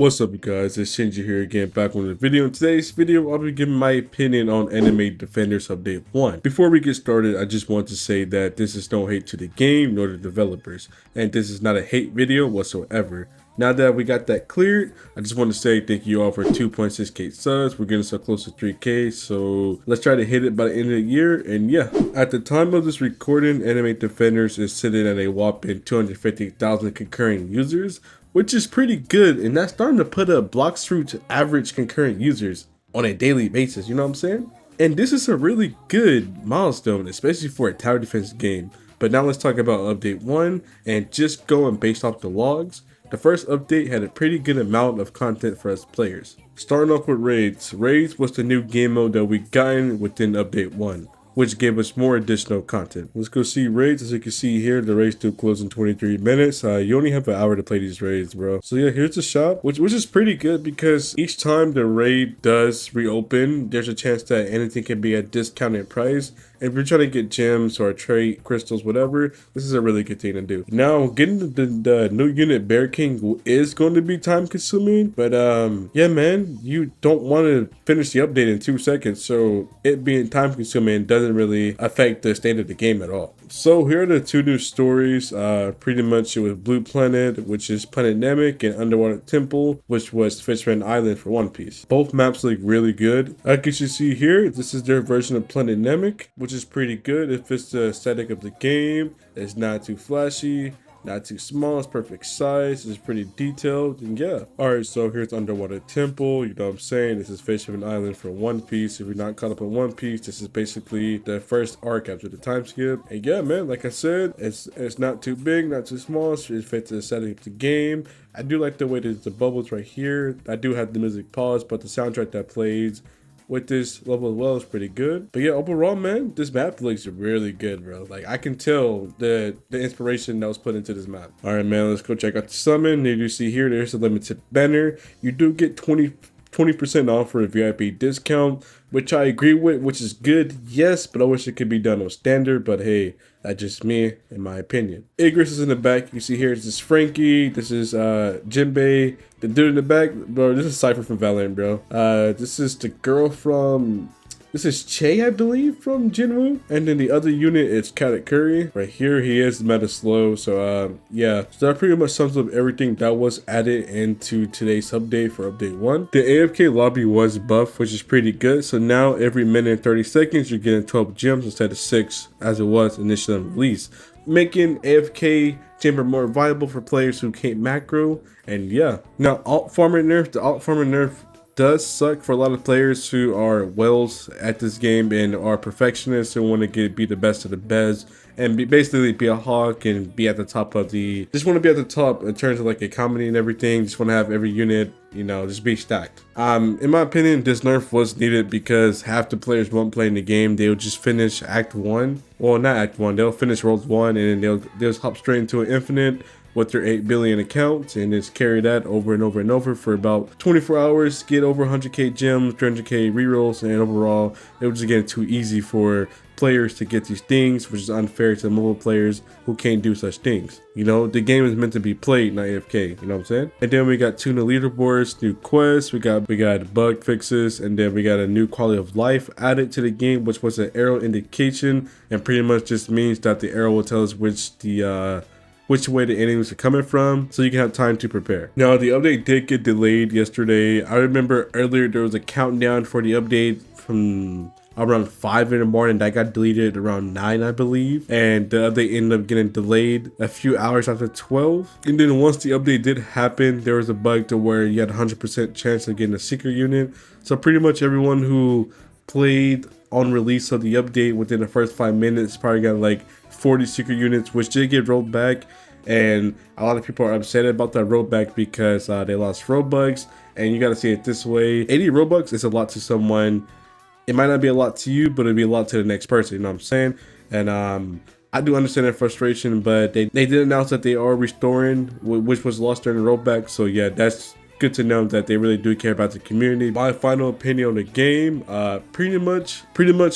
What's up, you guys? It's Shinji here again, back with a video. In today's video, I'll be giving my opinion on Anime Defenders Update 1. Before we get started, I just want to say that this is no hate to the game nor the developers, and this is not a hate video whatsoever. Now that we got that cleared, I just want to say thank you all for 2.6k subs. We're getting so close to 3k, so let's try to hit it by the end of the year. And yeah, at the time of this recording, Anime Defenders is sitting at a whopping 250,000 concurrent users, which is pretty good, and that's starting to put up blocks through to average concurrent users on a daily basis, you know what I'm saying? And this is a really good milestone, especially for a tower defense game. But now let's talk about update 1, and just going based off the logs. The first update had a pretty good amount of content for us players. Starting off with raids. Raids was the new game mode that we gotten within update 1, which gave us more additional content. Let's go see raids. As you can see here, the raids do close in 23 minutes. You only have an hour to play these raids, bro. So yeah, here's the shop, which is pretty good because each time the raid does reopen, there's a chance that anything can be at discounted price. And if you're trying to get gems or trait, crystals, whatever, this is a really good thing to do. Now, getting the new unit Bear King is going to be time consuming, but yeah, man, you don't want to finish the update in 2 seconds, so it being time consuming doesn't really affect the state of the game at all. So here are the two new stories. Pretty much it was Blue Planet, which is Planet Namek, and Underwater Temple, which was Fisherman Island for One Piece. Both maps look really good. Like you see here, this is their version of Planet Namek, which is pretty good. It fits the aesthetic of the game. It's not too flashy, not too small, it's perfect size, it's pretty detailed, and yeah. Alright, so here's Underwater Temple, you know what I'm saying? This is Fisherman Island for One Piece. If you're not caught up on One Piece, this is basically the first arc after the time skip. And yeah, man, like I said, it's not too big, not too small, so it fits the aesthetic of the game. I do like the way there's the bubbles right here. I do have the music paused, but the soundtrack that plays with this level as well is pretty good. But yeah, overall, man, this map looks really good, bro. Like, I can tell the inspiration that was put into this map. All right, man, let's go check out the summon. As you see here, there's a limited banner. You do get 20% off for a VIP discount, which I agree with, which is good, yes, but I wish it could be done on standard. But hey, that's just me, in my opinion. Igris is in the back. You see here, this is Frankie. This is Jinbei. The dude in the back, bro, this is Cypher from Valorant, bro. This is the girl from... This is Che, I believe, from Jinwoo. And then the other unit is Katakuri. Right here, he is meta slow. So, yeah. So that pretty much sums up everything that was added into today's update for update 1. The AFK lobby was buffed, which is pretty good. So now every minute and 30 seconds, you're getting 12 gems instead of 6, as it was initially released, making AFK chamber more viable for players who can't macro. And yeah. Now, alt farmer nerf. The alt farmer nerf does suck for a lot of players who are whales at this game and are perfectionists who want to be the best of the best and basically be a hawk and be at the top of the, just want to be at the top in terms of like a comedy and everything. Just want to have every unit, you know, just be stacked. In my opinion, this nerf was needed because half the players won't play in the game. They'll just finish act 1, well, not act 1, they'll finish world 1 and then they'll just hop straight into an infinite with their 8 billion accounts and just carry that over and over and over for about 24 hours, get over 100k gems, 300k rerolls, and overall it was just getting too easy for players to get these things, which is unfair to mobile players who can't do such things. You know, the game is meant to be played, not AFK, you know what I'm saying? And then we got 2 new leaderboards, new quests, we got bug fixes, and then we got a new quality of life added to the game, which was an arrow indication, and pretty much just means that the arrow will tell us which way the enemies are coming from, so you can have time to prepare. Now, the update did get delayed yesterday. I remember earlier there was a countdown for the update from around 5 in the morning that got deleted around 9, I believe, and the update ended up getting delayed a few hours after 12. And then once the update did happen, there was a bug to where you had a 100% chance of getting a secret unit. So pretty much everyone who played on release of the update within the first 5 minutes probably got like 40 secret units, which did get rolled back. And a lot of people are upset about that rollback because they lost Robux. And you got to see it this way: 80 Robux is a lot to someone. It might not be a lot to you, but it'll be a lot to the next person, you know what I'm saying? And I do understand their frustration, but they did announce that they are restoring which was lost during the rollback. So yeah, that's good to know that they really do care about the community. My final opinion on the game, pretty much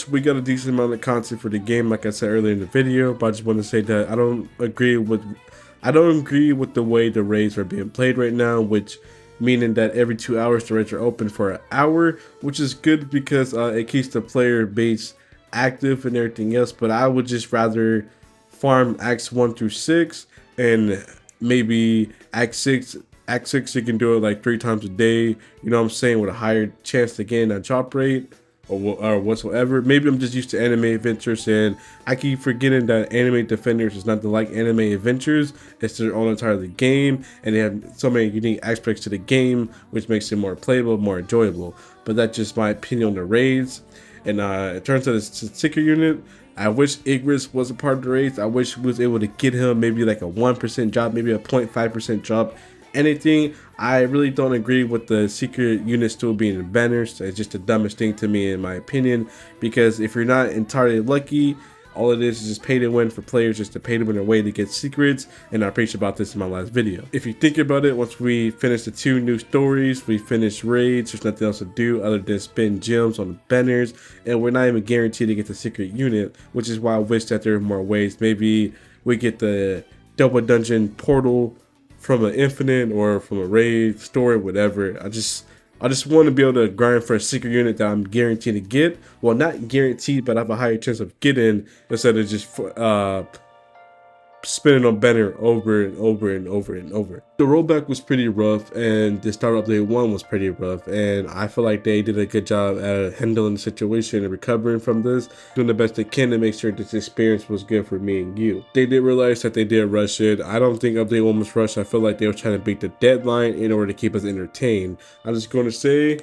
we got a decent amount of content for the game, like I said earlier in the video, but I just want to say that I don't agree with the way the raids are being played right now, which meaning that every 2 hours the raids are open for an hour, which is good because it keeps the player base active and everything else. But I would just rather farm acts 1 through 6, and maybe act 6 you can do it like 3 times a day, you know what I'm saying, with a higher chance to gain that drop rate or whatsoever. Maybe I'm just used to anime adventures, and I keep forgetting that anime defenders is not like anime adventures. It's their own entirely game, and they have so many unique aspects to the game, which makes it more playable, more enjoyable. But that's just my opinion on the raids. And it turns out it's a sticker unit. I wish Igris was a part of the raids. I wish we was able to get him maybe like a 1% drop, maybe a 0.5% drop, anything. I really don't agree with the secret unit still being in banners. It's just the dumbest thing to me, in my opinion, because if you're not entirely lucky, all it is just pay to win for players, just to pay to win a way to get secrets. And I preached about this in my last video. If you think about it, once we finish the 2 new stories, we finish raids, there's nothing else to do other than spend gems on the banners, and we're not even guaranteed to get the secret unit, which is why I wish that there were more ways. Maybe we get the double dungeon portal from an infinite or from a raid story, whatever. I just want to be able to grind for a secret unit that I'm guaranteed to get. Well, not guaranteed, but I have a higher chance of getting, instead of just spinning on banner over and over and over and over. The rollback was pretty rough, and the start update 1 was pretty rough, and I feel like they did a good job at handling the situation and recovering from this, doing the best they can to make sure this experience was good for me and you. They did realize that they did rush it. I don't think update 1 was rushed. I feel like they were trying to beat the deadline in order to keep us entertained. I'm just going to say,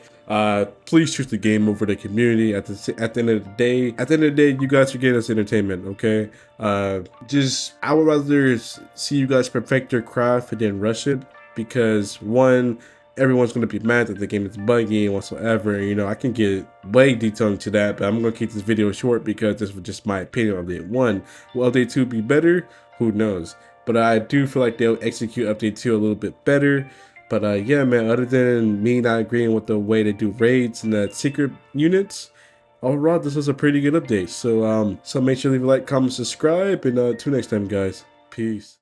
please choose the game over the community. At the end of the day, you guys are getting us entertainment, okay? I would rather see you guys perfect your craft and then rush it, because one, everyone's going to be mad that the game is buggy and whatsoever. You know, I can get way detailed into that, but I'm going to keep this video short because this was just my opinion on update 1. Will update 2 be better? Who knows? But I do feel like they'll execute update 2 a little bit better. But yeah, man, other than me not agreeing with the way they do raids and the secret units, overall, this was a pretty good update. So make sure to leave a like, comment, subscribe, and till next time, guys. Peace.